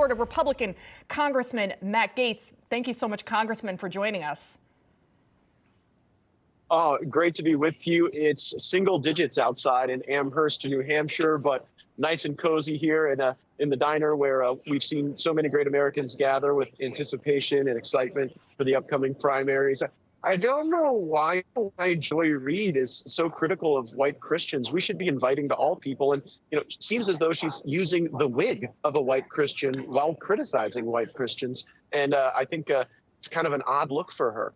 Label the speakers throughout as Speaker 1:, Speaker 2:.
Speaker 1: Florida Republican Congressman Matt Gaetz. Thank you so much, Congressman, for joining us.
Speaker 2: Oh, great to be with you. It's single digits outside in Amherst, New Hampshire, but nice and cozy here in the diner where we've seen so many great Americans gather with anticipation and excitement for the upcoming primaries. I don't know why Joy Reid is so critical of white Christians. We should be inviting to all people. And, it seems as though she's using the wig of a white Christian while criticizing white Christians. And I think it's kind of an odd look for her.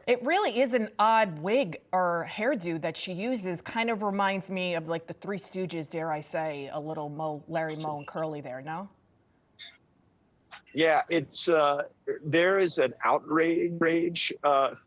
Speaker 1: It really is an odd wig or hairdo that she uses. Kind of reminds me of like the Three Stooges, dare I say, a little Larry, Moe, and Curly there, no?
Speaker 2: Yeah, it's there is an outrage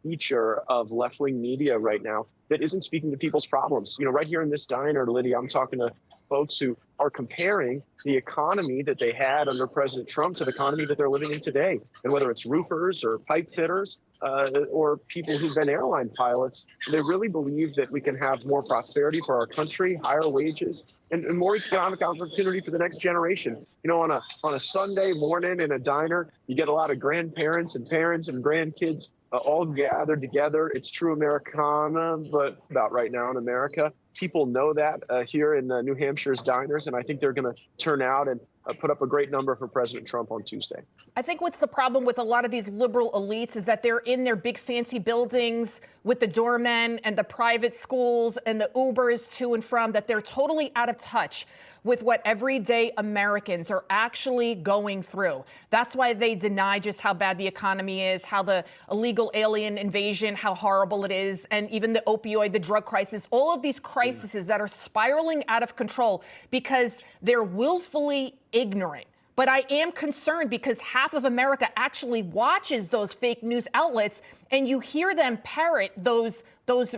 Speaker 2: feature of left-wing media right now that isn't speaking to people's problems. Right here in this diner, Lydia, I'm talking to folks who are comparing the economy that they had under President Trump to the economy that they're living in today. And whether it's roofers or pipe fitters or people who've been airline pilots, they really believe that we can have more prosperity for our country, higher wages, and more economic opportunity for the next generation. On a Sunday morning in a diner, you get a lot of grandparents and parents and grandkids all gathered together. It's true Americana, but about right now in America. People know that here in New Hampshire's diners, and I think they're going to turn out and put up a great number for President Trump on Tuesday.
Speaker 1: I think what's the problem with a lot of these liberal elites is that they're in their big fancy buildings with the doormen and the private schools and the Ubers to and from, that they're totally out of touch with what everyday Americans are actually going through. That's why they deny just how bad the economy is, how the illegal alien invasion, how horrible it is, and even the opioid, the drug crisis, all of these crises that are spiraling out of control because they're willfully ignorant. But I am concerned because half of America actually watches those fake news outlets, and you hear them parrot those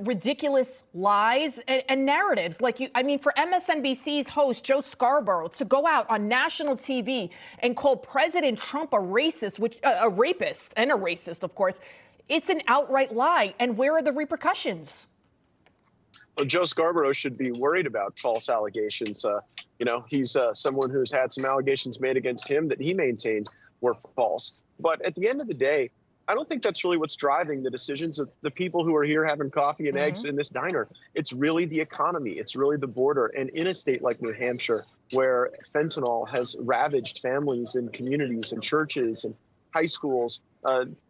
Speaker 1: ridiculous lies and narratives. For MSNBC's host, Joe Scarborough, to go out on national TV and call President Trump a racist, a rapist, and a racist, of course, it's an outright lie. And where are the repercussions?
Speaker 2: Well, Joe Scarborough should be worried about false allegations. He's someone who's had some allegations made against him that he maintained were false. But at the end of the day, I don't think that's really what's driving the decisions of the people who are here having coffee and eggs in this diner. It's really the economy. It's really the border. And in a state like New Hampshire, where fentanyl has ravaged families and communities and churches and high schools,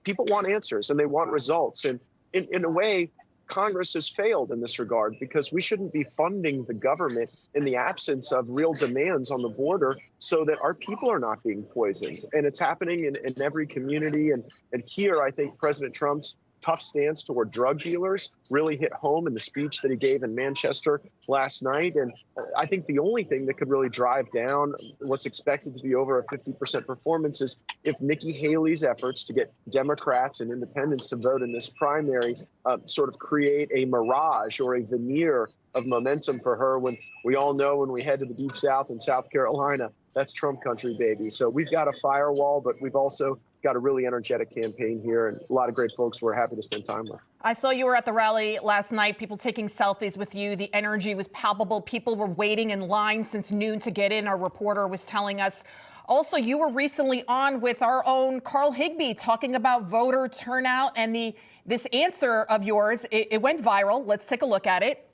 Speaker 2: people want answers and they want results. And in a way, Congress has failed in this regard because we shouldn't be funding the government in the absence of real demands on the border so that our people are not being poisoned. And it's happening in every community. And here, I think President Trump's tough stance toward drug dealers really hit home in the speech that he gave in Manchester last night. And I think the only thing that could really drive down what's expected to be over a 50% performance is if Nikki Haley's efforts to get Democrats and independents to vote in this primary sort of create a mirage or a veneer of momentum for her, when we all know when we head to the Deep South in South Carolina, that's Trump country, baby. So we've got a firewall, but we've also got a really energetic campaign here and a lot of great folks we're happy to spend time with.
Speaker 1: I saw you were at the rally last night, people taking selfies with you. The energy was palpable. People were waiting in line since noon to get in, our reporter was telling us. Also, you were recently on with our own Carl Higbie talking about voter turnout and this answer of yours. It went viral. Let's take a look at it.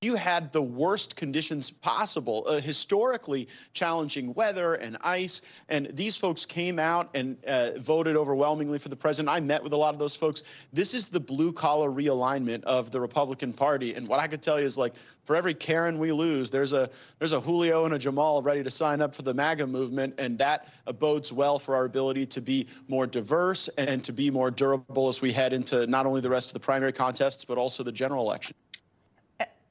Speaker 3: You had the worst conditions possible, historically challenging weather and ice, and these folks came out and voted overwhelmingly for the president. I met with a lot of those folks. This is the blue-collar realignment of the Republican Party, and what I could tell you is, like, for every Karen we lose, there's a Julio and a Jamal ready to sign up for the MAGA movement, and that bodes well for our ability to be more diverse and to be more durable as we head into not only the rest of the primary contests, but also the general election.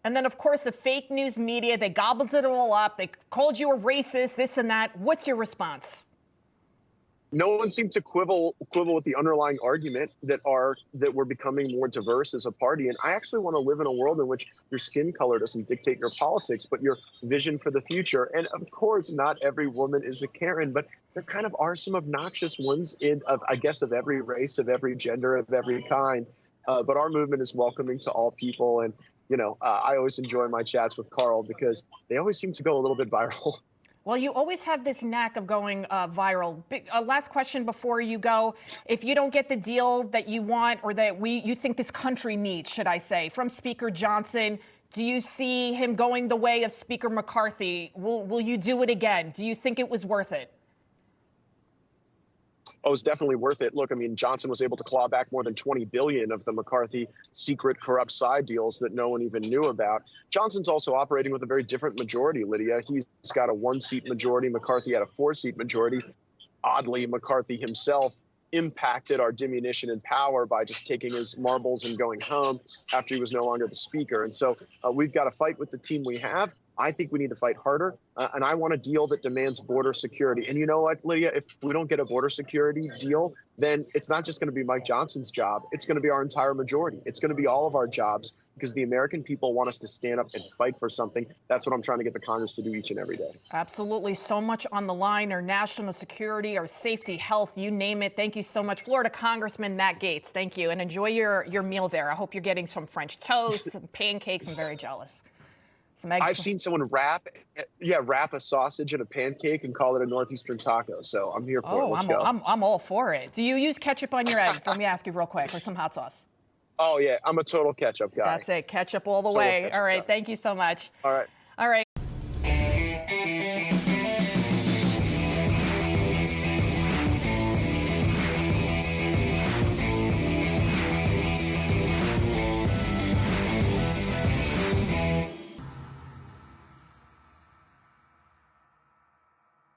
Speaker 1: And then, of course, the fake news media, they gobbled it all up. They called you a racist, this and that. What's your response?
Speaker 2: No one seemed to quibble with the underlying argument that we're becoming more diverse as a party. And I actually want to live in a world in which your skin color doesn't dictate your politics, but your vision for the future. And of course, not every woman is a Karen, but there kind of are some obnoxious ones of every race, of every gender, of every kind. But our movement is welcoming to all people. And, I always enjoy my chats with Carl because they always seem to go a little bit viral.
Speaker 1: Well, you always have this knack of going viral. Last question before you go. If you don't get the deal that you want or that you think this country needs, should I say, from Speaker Johnson, do you see him going the way of Speaker McCarthy? Will you do it again? Do you think it was worth it?
Speaker 2: Oh, it's definitely worth it. Look, I mean, Johnson was able to claw back more than $20 billion of the McCarthy secret corrupt side deals that no one even knew about. Johnson's also operating with a very different majority, Lydia. He's got a 1-seat majority. McCarthy had a 4-seat majority. Oddly, McCarthy himself impacted our diminution in power by just taking his marbles and going home after he was no longer the speaker. And so we've got to fight with the team we have. I think we need to fight harder, and I want a deal that demands border security. And you know what, Lydia, if we don't get a border security deal, then it's not just going to be Mike Johnson's job. It's going to be our entire majority. It's going to be all of our jobs because the American people want us to stand up and fight for something. That's what I'm trying to get the Congress to do each and every day.
Speaker 1: Absolutely. So much on the line, our national security, our safety, health, you name it. Thank you so much. Florida Congressman Matt Gaetz, thank you. And enjoy your meal there. I hope you're getting some French toast, some pancakes. I'm very jealous.
Speaker 2: I've seen someone wrap a sausage in a pancake and call it a Northeastern taco. So I'm here for it. Let's go.
Speaker 1: I'm all for it. Do you use ketchup on your eggs? Let me ask you real quick, or some hot sauce?
Speaker 2: Oh, yeah. I'm a total ketchup guy.
Speaker 1: That's it. Ketchup all the way. All right. Thank you so much.
Speaker 2: All right.
Speaker 1: All right.